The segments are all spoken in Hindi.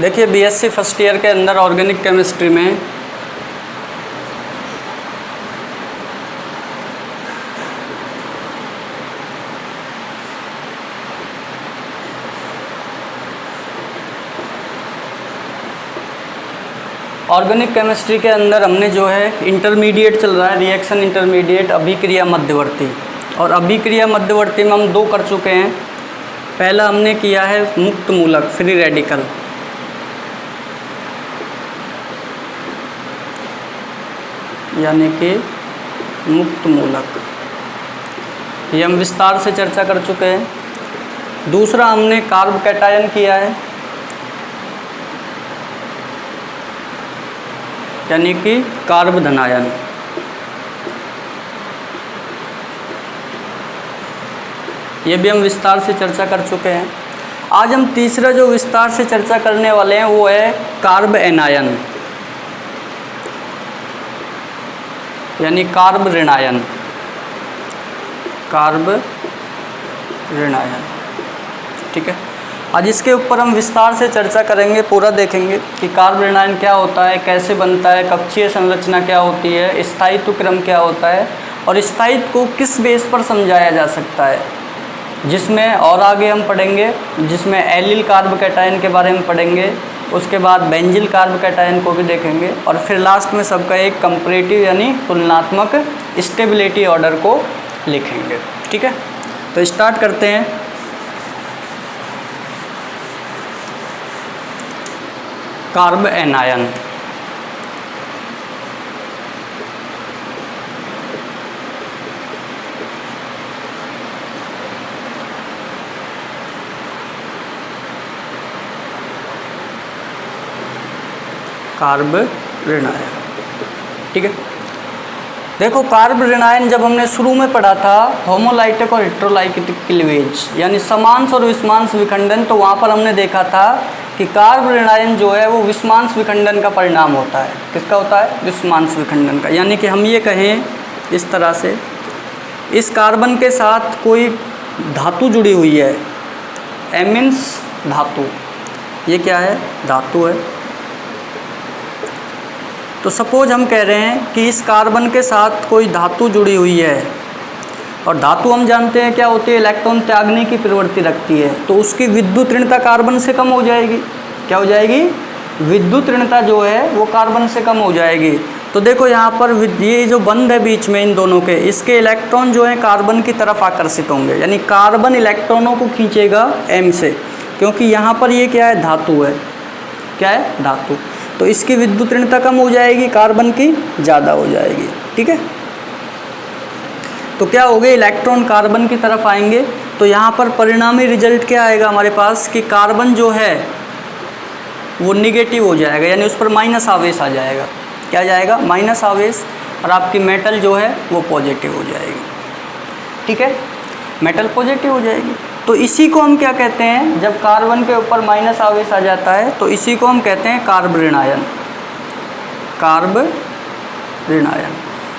देखिए बीएससी फर्स्ट ईयर के अंदर ऑर्गेनिक केमिस्ट्री में ऑर्गेनिक केमिस्ट्री के अंदर हमने जो है इंटरमीडिएट चल रहा है, रिएक्शन इंटरमीडिएट, अभिक्रिया मध्यवर्ती। और अभिक्रिया मध्यवर्ती में हम 2 कर चुके हैं। पहला हमने किया है मुक्त मूलक, फ्री रेडिकल, यानी कि मुक्त मूलक, ये हम विस्तार से चर्चा कर चुके हैं। दूसरा हमने कार्ब कैटायन किया है, यानी कि कार्ब धनायन। ये भी हम विस्तार से चर्चा कर चुके हैं। आज हम तीसरा जो विस्तार से चर्चा करने वाले हैं वो है कार्ब एनायन, यानी कार्ब ऋणायन, कार्ब ऋणायन। ठीक है, आज इसके ऊपर हम विस्तार से चर्चा करेंगे, पूरा देखेंगे कि कार्ब ऋणायन क्या होता है, कैसे बनता है, कक्षीय संरचना क्या होती है, स्थायित्व क्रम क्या होता है और स्थायित्व को किस बेस पर समझाया जा सकता है, जिसमें और आगे हम पढ़ेंगे, जिसमें एलिल कार्ब कैटायन के बारे में पढ़ेंगे, उसके बाद बेंजिल कार्ब कैटायन को भी देखेंगे और फिर लास्ट में सबका एक कंपैरेटिव यानी तुलनात्मक स्टेबिलिटी ऑर्डर को लिखेंगे। ठीक है, तो स्टार्ट करते हैं। Carb anion. कार्ब ऋणायन। ठीक है, देखो कार्ब ऋणायन जब हमने शुरू में पढ़ा था होमोलाइटिक और हेटेरोलाइटिक क्लीवेज यानी समांश और विषमांश विखंडन, तो वहाँ पर हमने देखा था कि कार्ब ऋणायन जो है वो विषमांश विखंडन का परिणाम होता है। किसका होता है? विषमांश विखंडन का। यानी कि हम ये कहें इस तरह से, इस कार्बन के साथ कोई धातु जुड़ी हुई है, एमिन्स धातु, ये क्या है? धातु है। तो सपोज हम कह रहे हैं कि इस कार्बन के साथ कोई धातु जुड़ी हुई है और धातु हम जानते हैं क्या होती है? इलेक्ट्रॉन त्यागने की प्रवृत्ति रखती है, तो उसकी विद्युत ऋणता कार्बन से कम हो जाएगी। क्या हो जाएगी? विद्युत ऋणता जो है वो कार्बन से कम हो जाएगी। तो देखो यहाँ पर ये जो बंध है बीच में इन दोनों के, इसके इलेक्ट्रॉन जो हैं कार्बन की तरफ आकर्षित होंगे, यानी कार्बन इलेक्ट्रॉनों को खींचेगा m से, क्योंकि यहाँ पर ये क्या है? धातु है। क्या है? धातु। तो इसकी विद्युत ऋणता कम हो जाएगी, कार्बन की ज़्यादा हो जाएगी। ठीक है, तो क्या हो गया? इलेक्ट्रॉन कार्बन की तरफ आएंगे, तो यहाँ पर परिणामी रिजल्ट क्या आएगा हमारे पास कि कार्बन जो है वो निगेटिव हो जाएगा, यानी उस पर माइनस आवेश आ जाएगा। क्या जाएगा? माइनस आवेश। और आपकी मेटल जो है वो पॉजिटिव हो जाएगी। ठीक है, मेटल पॉजिटिव हो जाएगी। तो इसी को हम क्या कहते हैं? जब कार्बन के ऊपर माइनस आवेश आ जाता है तो इसी को हम कहते हैं कार्ब ऋणायन। कार्ब ऋणायन।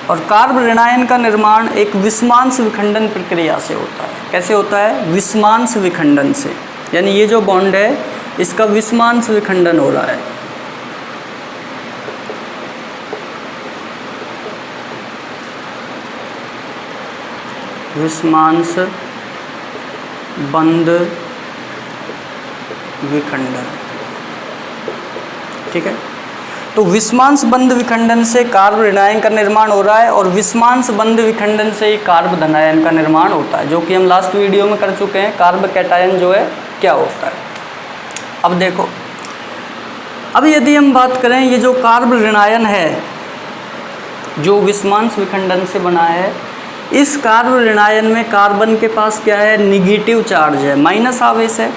और कार्ब ऋणायन का निर्माण एक विषमांश विखंडन प्रक्रिया से होता है। कैसे होता है? विषमांश विखंडन से, यानी ये जो बॉन्ड है इसका विषमांश विखंडन हो रहा है। विषमांश बंध विखंडन। ठीक है, तो विषमांश बंध विखंडन से कार्ब ऋणायन का निर्माण हो रहा है और विषमांश बंध विखंडन से ही कार्ब धनायन का निर्माण होता है, जो कि हम लास्ट वीडियो में कर चुके हैं। कार्ब कैटायन जो है क्या होता है। अब देखो, अब यदि हम बात करें ये जो कार्ब ऋणायन है जो विषमांश विखंडन से बना है, इस कार्ब ऋणायन में कार्बन के पास क्या है? निगेटिव चार्ज है, माइनस आवेश है।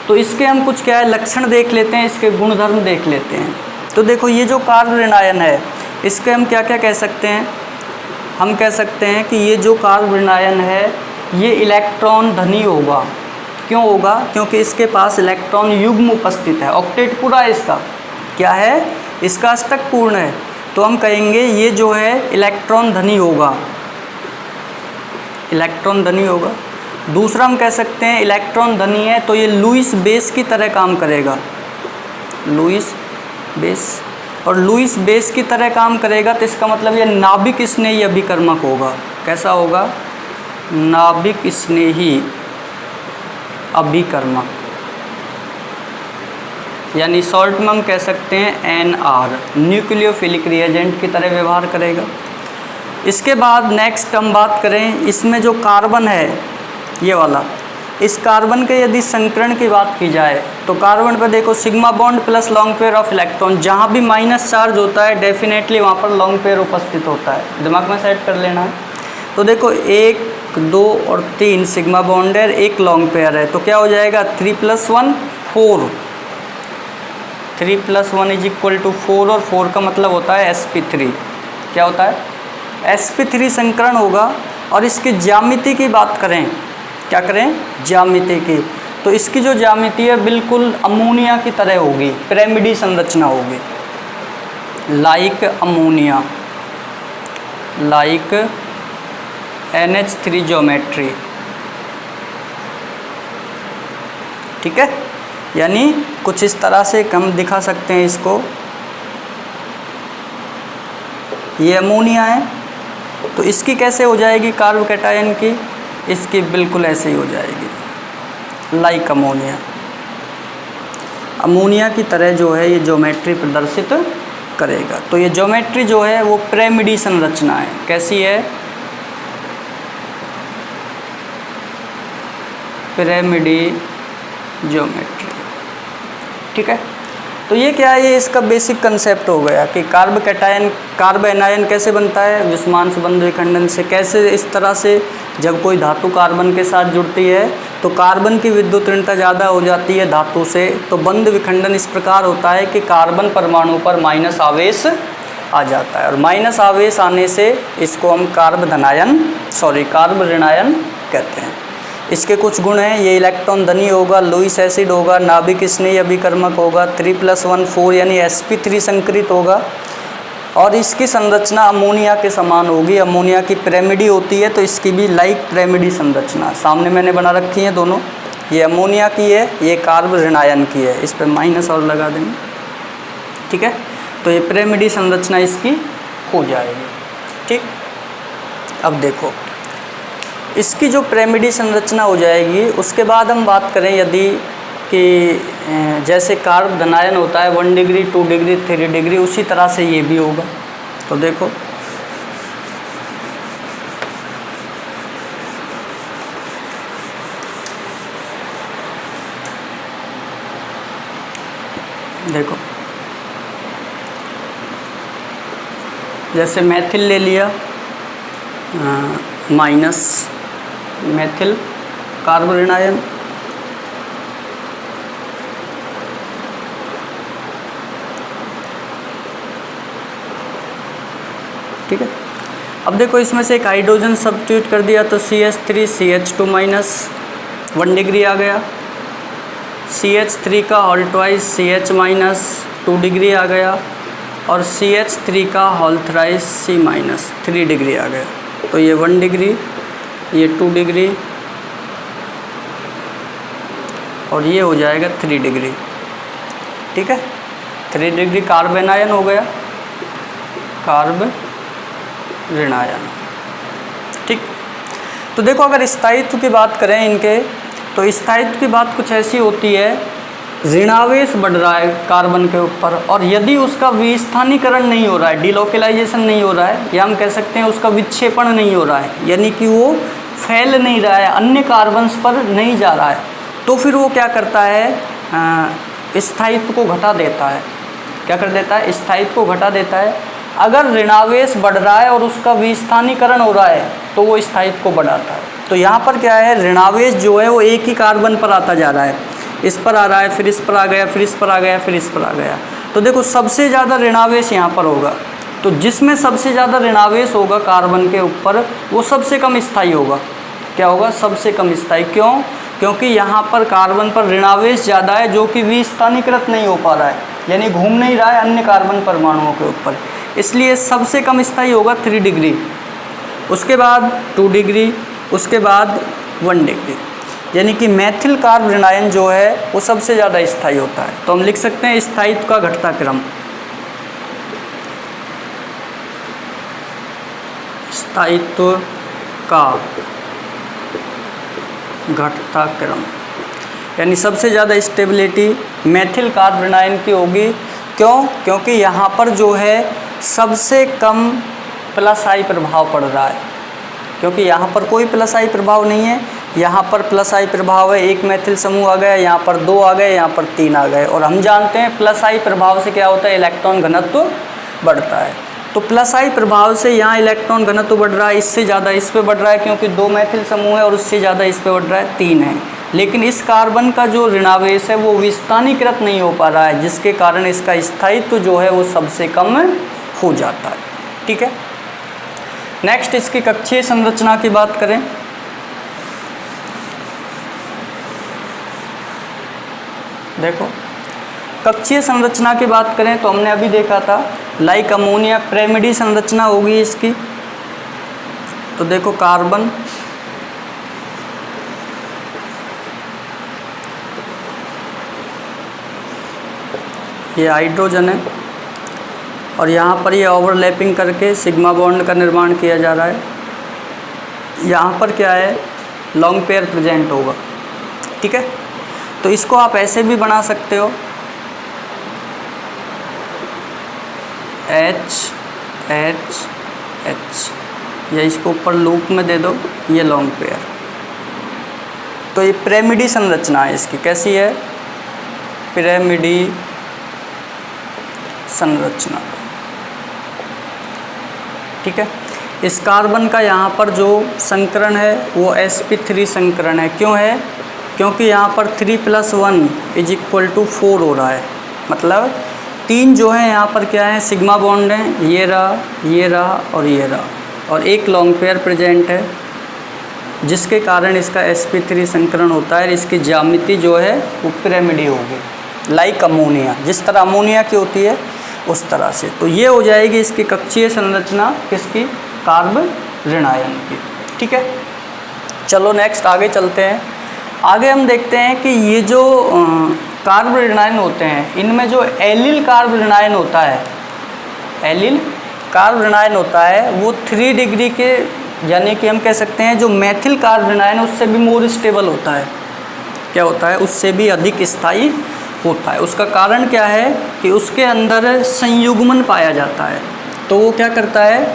तो इसके हम कुछ क्या है लक्षण देख लेते हैं, इसके गुणधर्म देख लेते हैं। तो देखो ये जो कार्ब ऋणायन है इसके हम क्या क्या कह सकते हैं? हम कह सकते हैं कि ये जो कार्ब ऋणायन है ये इलेक्ट्रॉन धनी होगा। क्यों होगा? क्योंकि इसके पास इलेक्ट्रॉन युग्म उपस्थित है, ऑक्टेट पूरा है इसका। क्या है? इसका अष्टक पूर्ण है। तो हम कहेंगे ये जो है इलेक्ट्रॉन धनी होगा, इलेक्ट्रॉन धनी होगा। दूसरा हम कह सकते हैं इलेक्ट्रॉन धनी है तो ये लुईस बेस की तरह काम करेगा। लुईस बेस, और लुईस बेस की तरह काम करेगा तो इसका मतलब ये नाभिक स्नेही अभिकर्मक होगा। कैसा होगा? नाभिक स्नेही अभिकर्मक, यानी शॉर्ट में हम कह सकते हैं NR, न्यूक्लियोफिलिक रिएजेंट की तरह व्यवहार करेगा। इसके बाद नेक्स्ट हम बात करें, इसमें जो कार्बन है ये वाला, इस कार्बन के यदि संकरण की बात की जाए तो कार्बन पर देखो sigma bond plus long pair of electron, जहाँ भी माइनस चार्ज होता है डेफिनेटली वहाँ पर लॉन्ग पेयर उपस्थित होता है, दिमाग में सेट कर लेना है। तो देखो 1, 2 और 3 सिग्मा बॉन्ड है, एक लॉन्ग पेयर है, तो क्या हो जाएगा 3 + 1 4, 3 + 1 = 4, और 4 का मतलब होता है sp3। क्या होता है? sp3 संकरण होगा। और इसकी ज्यामिति की बात करें, क्या करें? ज्यामिति की, तो इसकी जो ज्यामिति है बिल्कुल अमोनिया की तरह होगी, पिरामिडी संरचना होगी, like ammonia, like NH3 geometry. ठीक है, यानी कुछ इस तरह से हम दिखा सकते हैं इसको। ये अमोनिया है, तो इसकी कैसे हो जाएगी कार्ब कैटायन की? इसकी बिल्कुल ऐसे ही हो जाएगी, लाइक अमोनिया, अमोनिया की तरह जो है ये ज्योमेट्री प्रदर्शित करेगा। तो ये ज्योमेट्री जो है वो पिरामिडी संरचना है। कैसी है? पिरामिडी ज्योमेट्री। ठीक है, तो ये क्या है? ये इसका बेसिक कंसेप्ट हो गया कि कार्ब कैटायन, कार्ब एनायन कैसे बनता है? विस्मांस बंध विखंडन से। कैसे? इस तरह से जब कोई धातु कार्बन के साथ जुड़ती है तो कार्बन की विद्युत ऋणता ज़्यादा हो जाती है धातु से, तो बंध विखंडन इस प्रकार होता है कि कार्बन परमाणु पर माइनस आवेश आ जाता है, और माइनस आवेश आने से इसको हम कार्ब ऋणायन कहते हैं। इसके कुछ गुण हैं, ये इलेक्ट्रॉन धनी होगा, लुईस एसिड होगा, नाभिक स्नेही अभिकर्मक होगा, 3 + 1 4 यानी sp3 संकरित होगा, और इसकी संरचना अमोनिया के समान होगी। अमोनिया की पिरामिडी होती है तो इसकी भी लाइक पिरामिडी संरचना सामने मैंने बना रखी है दोनों। ये अमोनिया की है, ये कार्ब ऋणायन की है, इस पर माइनस और लगा देंगे। ठीक है, तो ये पिरामिडी संरचना इसकी हो जाएगी। ठीक, अब देखो इसकी जो पिरामिडी संरचना हो जाएगी, उसके बाद हम बात करें यदि कि जैसे कार्ब धनायन होता है 1 डिग्री 2 डिग्री 3 डिग्री, उसी तरह से ये भी होगा। तो देखो जैसे मैथिल ले लिया, माइनस मैथिल कार्ब ऋणायन, ठीक है। अब देखो इसमें से एक हाइड्रोजन सब्स्टिट्यूट कर दिया तो CH3 CH2 माइनस 1 डिग्री आ गया, CH3 का whole twice CH minus 2 degree आ गया, और CH3 का whole thrice C minus 3 degree आ गया। तो ये 1 डिग्री, ये 2 डिग्री, और ये हो जाएगा 3 डिग्री। ठीक है, 3 डिग्री कार्ब एनायन हो गया, कार्ब ऋणायन। ठीक, तो देखो अगर स्थायित्व की बात करें इनके, तो स्थायित्व की बात कुछ ऐसी होती है, ऋणावेश बढ़ रहा है कार्बन के ऊपर, और यदि उसका विस्थानीकरण नहीं हो रहा है, डिलोकेलाइजेशन नहीं हो रहा है, या हम कह सकते हैं उसका विक्षेपण नहीं हो रहा है, यानी कि वो फैल नहीं रहा है, अन्य कार्बन्स पर नहीं जा रहा है, तो फिर वो क्या करता है, स्थायित्व को घटा देता है। क्या कर देता है? स्थायित्व को घटा देता है। अगर ऋणावेश बढ़ रहा है और उसका विस्थानीकरण हो रहा है तो वो स्थायित्व को बढ़ाता है। तो यहाँ पर क्या है, ऋणावेश जो है वो एक ही कार्बन पर आता जा रहा है, इस पर आ रहा है, फिर इस पर आ गया, फिर इस पर आ गया, फिर इस पर आ गया। तो देखो सबसे ज़्यादा ऋणावेश यहाँ पर होगा, तो जिसमें सबसे ज़्यादा ऋणावेश होगा कार्बन के ऊपर वो सबसे कम स्थायी होगा। क्या होगा? सबसे कम स्थायी। क्यों? क्योंकि यहाँ पर कार्बन पर ऋणावेश ज़्यादा है जो कि विस्थानीकृत नहीं हो पा रहा है, यानी घूम नहीं रहा है अन्य कार्बन परमाणुओं के ऊपर, इसलिए सबसे कम स्थायी होगा 3 डिग्री, उसके बाद 2 डिग्री, उसके बाद 1 डिग्री। यानी कि मेथिल कार्ब ऋणायन जो है वो सबसे ज़्यादा स्थायी होता है। तो हम लिख सकते हैं स्थायित्व का घटता क्रम, स्थायित्व का घटता क्रम, यानी सबसे ज़्यादा स्टेबिलिटी मेथिल कार्ब ऋणायन की होगी। क्यों? क्योंकि यहाँ पर जो है सबसे कम प्लस आई प्रभाव पड़ रहा है, क्योंकि यहाँ पर कोई प्लस आई प्रभाव नहीं है, यहाँ पर प्लस आई प्रभाव है, एक मेथिल समूह आ गया, यहाँ पर 2 आ गए, यहाँ पर 3 आ गए। और हम जानते हैं प्लस आई प्रभाव से क्या होता है, इलेक्ट्रॉन घनत्व बढ़ता है। तो प्लस आई प्रभाव से यहाँ इलेक्ट्रॉन घनत्व बढ़ रहा है, इससे ज़्यादा इस पे बढ़ रहा है क्योंकि 2 मेथिल समूह है, और उससे ज़्यादा इस पे बढ़ रहा है 3 है। लेकिन इस कार्बन का जो ऋणावेश है वो विस्थानीकृत नहीं हो पा रहा है, जिसके कारण इसका स्थायित्व जो है वो सबसे कम हो जाता है। ठीक है, नेक्स्ट इसकी कक्षीय संरचना की बात करें। देखो कक्षीय संरचना की बात करें तो हमने अभी देखा था लाइक अमोनिया पिरामिडी संरचना होगी इसकी। तो देखो कार्बन, ये हाइड्रोजन है, और यहाँ पर ये ओवरलैपिंग करके सिग्मा बॉन्ड का निर्माण किया जा रहा है। यहाँ पर क्या है, लॉन्ग पेयर प्रेजेंट होगा। ठीक है, तो इसको आप ऐसे भी बना सकते हो, H H H, या इसको ऊपर लूप में दे दो, ये लॉन्ग पेयर। तो ये पिरामिडी संरचना है इसकी। कैसी है? पिरामिडी संरचना। ठीक है, इस कार्बन का यहाँ पर जो संकरण है वो sp3 संकरण है। क्यों है? क्योंकि यहाँ पर 3 + 1 = 4 हो रहा है, मतलब 3 जो है यहाँ पर क्या है, सिग्मा बॉन्ड है, ये रहा, ये रहा और ये रहा, और एक लॉन्ग पेयर प्रेजेंट है, जिसके कारण इसका sp3 संकरण होता है। इसकी ज्यामिति जो है वो पिरामिडी होगी, लाइक अमोनिया, जिस तरह अमोनिया की होती है उस तरह से। तो ये हो जाएगी इसकी कक्षीय संरचना किसकी, कार्ब ऋणायन की। ठीक है, चलो नेक्स्ट आगे चलते हैं। आगे हम देखते हैं कि ये जो कार्ब ऋणायन होते हैं, इनमें जो एलिल कार्ब ऋणायन होता है, एलिल कार्ब ऋणायन होता है वो 3 डिग्री के, यानी कि हम कह सकते हैं जो मेथिल कार्ब ऋणायन उससे भी मोर स्टेबल होता है। क्या होता है? उससे भी अधिक स्थायी होता है। उसका कारण क्या है कि उसके अंदर संयुग्मन पाया जाता है। तो वो क्या करता है,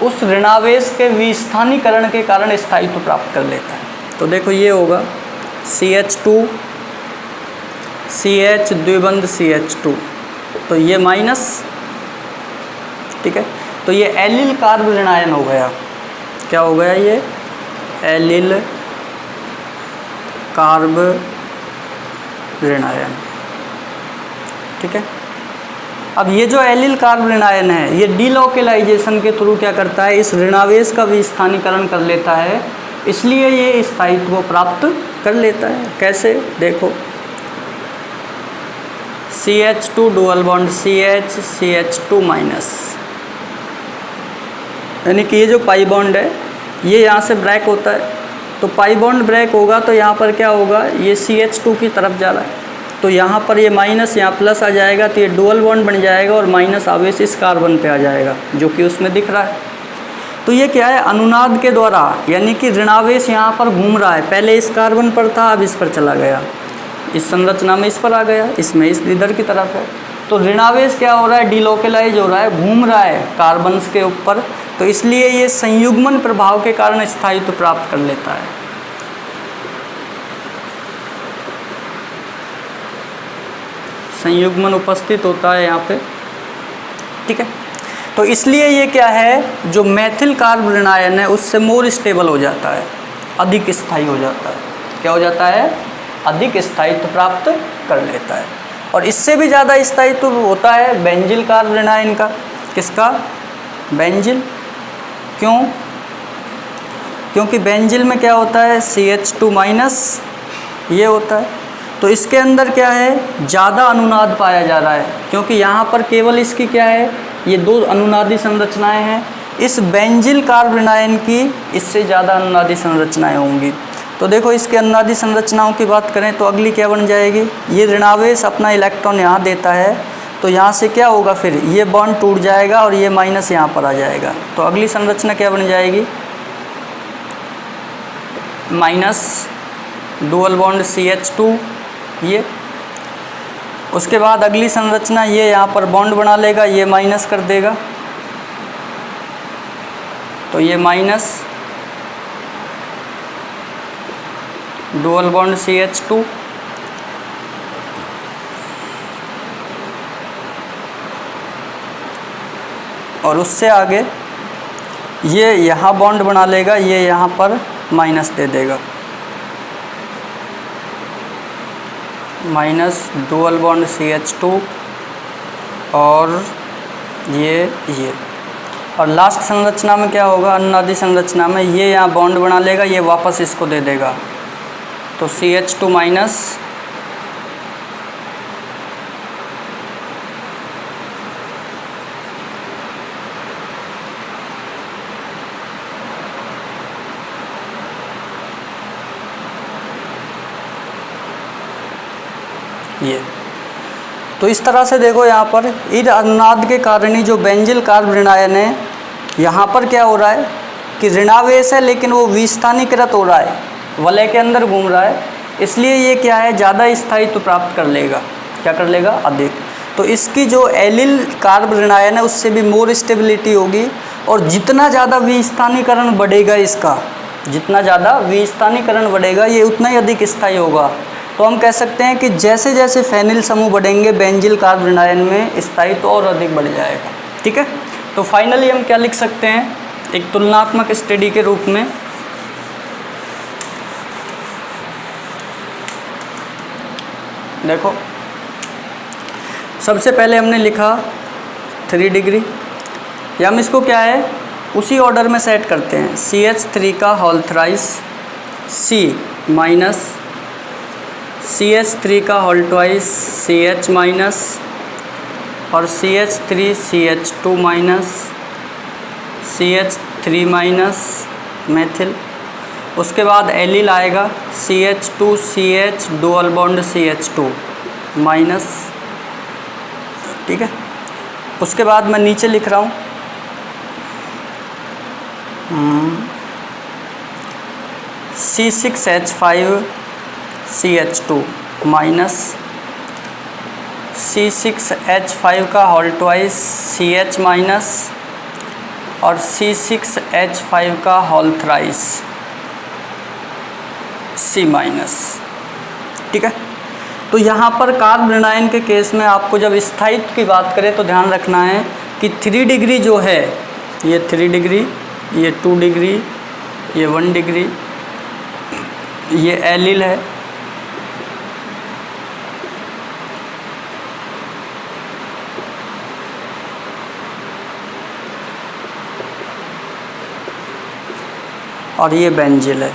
उस ऋणावेश के विस्थानीकरण के कारण स्थायित्व प्राप्त कर लेता है। तो देखो ये होगा CH2 CH द्विबंध CH2, तो ये माइनस। ठीक है, तो ये एलिल कार्ब ऋणायन हो गया। क्या हो गया? ये एलिल कार्ब ऋणायन। ठीक है, अब ये जो एलिल कार्ब ऋणायन है ये डीलोकेलाइजेशन के थ्रू क्या करता है, इस ऋणावेश का विस्थानीकरण कर लेता है, इसलिए ये स्थायित्व को प्राप्त कर लेता है। कैसे? देखो CH2 dual bond CH CH2 minus, यानी कि ये जो पाई बॉन्ड है ये यहाँ से ब्रेक होता है, तो पाई बॉन्ड ब्रेक होगा तो यहाँ पर क्या होगा, ये CH2 की तरफ जा रहा है, तो यहाँ पर ये माइनस यहाँ प्लस आ जाएगा, तो ये डुअल बॉन्ड बन जाएगा और माइनस आवेश इस कार्बन पे आ जाएगा जो कि उसमें दिख रहा है। तो ये क्या है, अनुनाद के द्वारा, यानी कि ऋणावेश यहाँ पर घूम रहा है, पहले इस कार्बन पर था अब इस पर चला गया, इस संरचना में इस पर आ गया, इसमें इस इधर की तरफ है। तो ऋणावेश क्या हो रहा है, डिलोकेलाइज हो रहा है, घूम रहा है कार्बन्स के ऊपर, तो इसलिए ये संयुग्मन प्रभाव के कारण स्थायित्व प्राप्त कर लेता है। संयुग्मन उपस्थित होता है यहाँ पे। ठीक है, तो इसलिए ये क्या है, जो मेथिल कार्ब ऋणायन है उससे मोर स्टेबल हो जाता है, अधिक स्थायी हो जाता है। क्या हो जाता है, अधिक स्थायित्व प्राप्त कर लेता है। और इससे भी ज़्यादा स्थायित्व होता है बेंजिल कार्ब ऋणायन का। किसका? बेंजिल। क्यों? क्योंकि बेंजिल में क्या होता है, CH2 माइनस ये होता है, तो इसके अंदर क्या है, ज़्यादा अनुनाद पाया जा रहा है, क्योंकि यहाँ पर केवल इसकी क्या है, ये 2 अनुनादी संरचनाएं हैं। इस बेंजिल कार्ब ऋणायन की इससे ज़्यादा अनुनादी संरचनाएं होंगी। तो देखो इसके अनुनादी संरचनाओं की बात करें तो अगली क्या बन जाएगी, ये ऋणावेश अपना इलेक्ट्रॉन यहाँ देता है तो यहाँ से क्या होगा, फिर ये बॉन्ड टूट जाएगा और ये माइनस यहाँ पर आ जाएगा। तो अगली संरचना क्या बन जाएगी, माइनस डुअल बॉन्ड CH2 ये। उसके बाद अगली संरचना ये यहाँ पर बॉन्ड बना लेगा, ये माइनस कर देगा तो ये माइनस डुअल बॉन्ड CH2। और उससे आगे ये यहाँ बॉन्ड बना लेगा, ये यहाँ पर माइनस दे देगा, माइनस डुअल बॉन्ड CH2 और ये। और लास्ट संरचना में क्या होगा, अनुनादी संरचना में ये यहाँ बॉन्ड बना लेगा, ये वापस इसको दे देगा तो CH2 माइनस ये। तो इस तरह से देखो यहाँ पर इन अनुनाद के कारण ही जो बेंजिल कार्ब ऋणायन है, यहाँ पर क्या हो रहा है कि ऋणावेश है लेकिन वो विस्थानीकृत हो रहा है, वलय के अंदर घूम रहा है, इसलिए ये क्या है, ज़्यादा स्थायित्व प्राप्त कर लेगा। क्या कर लेगा, अधिक। तो इसकी जो एलिल कार्ब ऋणायन है उससे भी मोर स्टेबिलिटी होगी और जितना ज़्यादा विस्थानीकरण बढ़ेगा इसका, जितना ज़्यादा विस्थानीकरण बढ़ेगा ये उतना ही अधिक स्थायी होगा। तो हम कह सकते हैं कि जैसे जैसे फेनिल समूह बढ़ेंगे बेंजिल कार्ब ऋणायन में स्थायित्व और अधिक बढ़ जाएगा। ठीक है, तो फाइनली हम क्या लिख सकते हैं, एक तुलनात्मक स्टडी के रूप में देखो, सबसे पहले हमने लिखा 3 डिग्री, या हम इसको क्या है उसी ऑर्डर में सेट करते हैं, CH3 का whole thrice C minus CH3 का होल ट्वाइस CH माइनस और CH3 CH2 minus CH3 minus methyl. उसके बाद एलिल आएगा CH2 CH dual bond CH2 minus. ठीक है, उसके बाद मैं नीचे लिख रहा हूँ C6H5 CH2 माइनस C6H5 का होल ट्वाइस CH माइनस और C6H5 का होल थ्राइस C माइनस। ठीक है, तो यहाँ पर कार्ब ऋणायन के केस में आपको जब स्थायित्व की बात करें तो ध्यान रखना है कि 3 डिग्री जो है, ये 3 डिग्री, ये 2 डिग्री, ये 1 डिग्री, ये एलिल है, और ये बेंजिल है।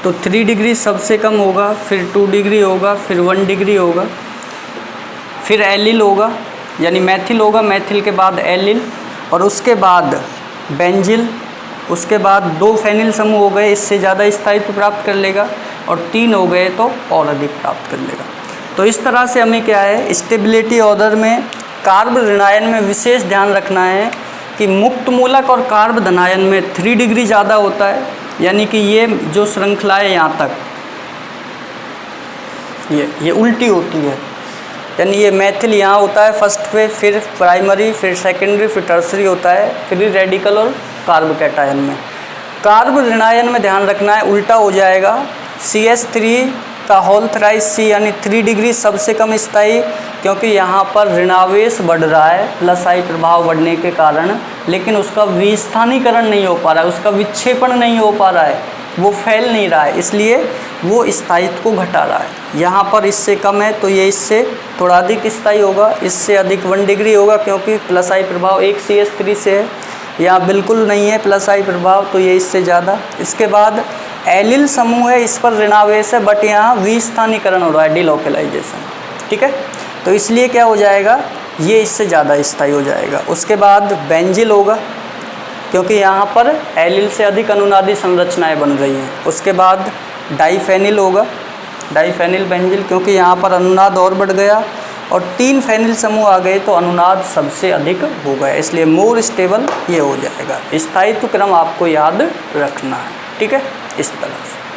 तो 3 डिग्री सबसे कम होगा, फिर 2 डिग्री होगा, फिर 1 डिग्री होगा, फिर एलिल होगा यानी मैथिल होगा, मैथिल के बाद एलिल और उसके बाद बेंजिल, उसके बाद 2 फेनिल समूह हो गए, इससे ज़्यादा स्थायित्व प्राप्त कर लेगा और 3 हो गए तो और अधिक प्राप्त कर लेगा। तो इस तरह से हमें क्या है, स्टेबिलिटी ऑर्डर में कार्ब ऋणायन में विशेष ध्यान रखना है कि मुक्त मूलक और कार्ब धनायन में 3 डिग्री ज़्यादा होता है, यानी कि ये जो श्रृंखला है यहाँ तक ये उल्टी होती है, यानी ये मैथिल यहाँ होता है फर्स्ट पे, फिर प्राइमरी, फिर सेकेंडरी, फिर टर्सरी होता है फ्री रेडिकल और कार्ब कैटायन में। कार्ब ऋणायन में ध्यान रखना है उल्टा हो जाएगा, CH3 का होल थ्राइस C यानी 3 डिग्री सबसे कम स्थायी, क्योंकि यहाँ पर ऋणावेश बढ़ रहा है प्लस आई प्रभाव बढ़ने के कारण, लेकिन उसका विस्थानीकरण नहीं हो पा रहा है, उसका विक्षेपण नहीं हो पा रहा है, वो फैल नहीं रहा है, इसलिए वो स्थायित्व को घटा रहा है। यहाँ पर इससे कम है तो ये इससे थोड़ा अधिक स्थायी होगा, इससे अधिक 1 डिग्री होगा क्योंकि प्लस आई प्रभाव एक CH3 से है, यहाँ बिल्कुल नहीं है प्लस आई प्रभाव तो ये इससे ज़्यादा। इसके बाद एलिल समूह है, इस पर ऋणावेश है बट यहाँ विस्थानीकरण हो रहा है, डिलोकलाइजेशन। ठीक है, तो इसलिए क्या हो जाएगा, ये इससे ज़्यादा स्थायी हो जाएगा। उसके बाद बेंजिल होगा क्योंकि यहाँ पर एलिल से अधिक अनुनादी संरचनाएं बन रही हैं। उसके बाद डाइफेनिल होगा, डाइफेनिल बेंजील, क्योंकि यहाँ पर अनुनाद और बढ़ गया और 3 फेनिल समूह आ गए तो अनुनाद सबसे अधिक हो गया, इसलिए मोर स्टेबल ये हो जाएगा। स्थायित्व क्रम आपको याद रखना है, ठीक है, इस तरह से।